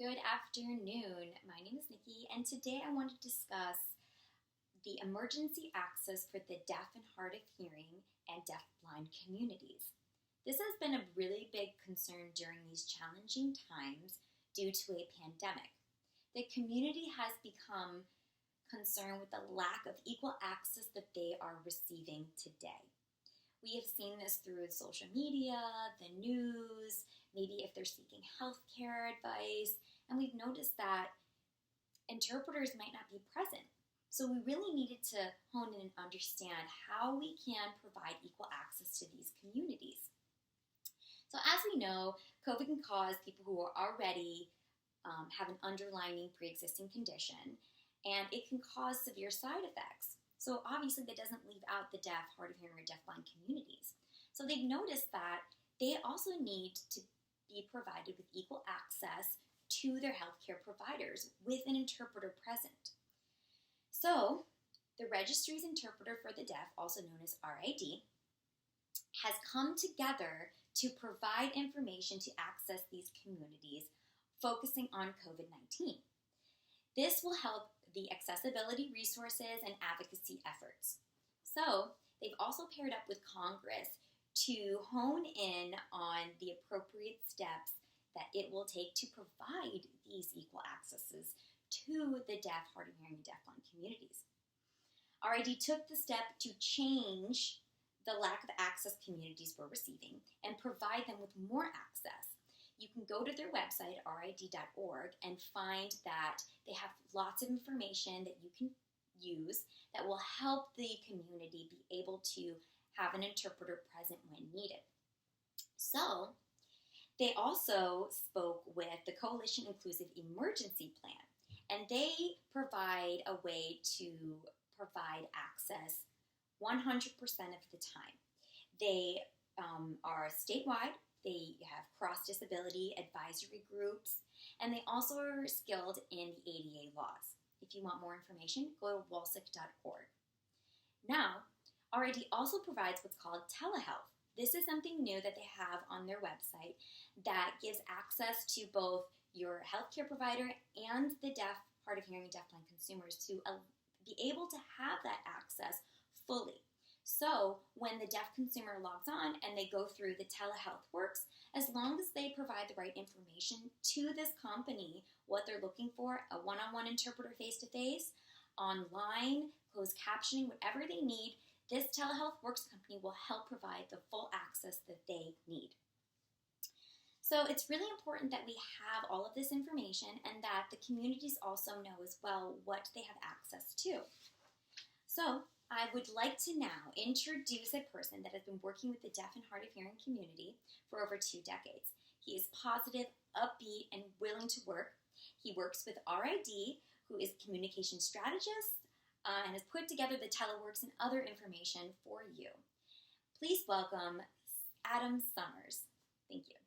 Good afternoon. My name is Nikki, and today I want to discuss the emergency access for the deaf and hard of hearing and deafblind communities. This has been a really big concern during these challenging times due to a pandemic. The community has become concerned with the lack of equal access that they are receiving today. We have seen this through social media, the news, maybe if they're seeking healthcare advice, and we've noticed that interpreters might not be present. So we really needed to hone in and understand how we can provide equal access to these communities. So as we know, COVID can cause people who are already have an underlying pre-existing condition, and it can cause severe side effects. So obviously that doesn't leave out the deaf, hard of hearing, or deafblind communities. So they've noticed that they also need to be provided with equal access to their healthcare providers with an interpreter present. So the Registry's Interpreter for the Deaf, also known as RID, has come together to provide information to access these communities focusing on COVID-19. This will help the accessibility resources and advocacy efforts. So they've also paired up with Congress to hone in on the appropriate steps that it will take to provide these equal accesses to the deaf, hard of hearing, and deafblind communities. RID took the step to change the lack of access communities were receiving and provide them with more access. You can go to their website, rid.org, and find that they have lots of information that you can use that will help the community be able to have an interpreter present when needed. So, they also spoke with the Coalition Inclusive Emergency Plan, and they provide a way to provide access 100% of the time. They are statewide. They have cross-disability advisory groups, and they also are skilled in the ADA laws. If you want more information, go to walsic.org. Now, RID also provides what's called telehealth. This is something new that they have on their website that gives access to both your healthcare provider and the deaf, hard of hearing, and deafblind consumers to be able to have that access fully. So when the deaf consumer logs on and they go through the telehealth works, as long as they provide the right information to this company, what they're looking for, a one-on-one interpreter face-to-face, online, closed captioning, whatever they need, this telehealth works company will help provide the full access that they need. So it's really important that we have all of this information and that the communities also know as well what they have access to. So I would like to now introduce a person that has been working with the deaf and hard of hearing community for over 2 decades. He is positive, upbeat, and willing to work. He works with RID, who is a communication strategist, and has put together the teleworks and other information for you. Please welcome Adam Summers. Thank you.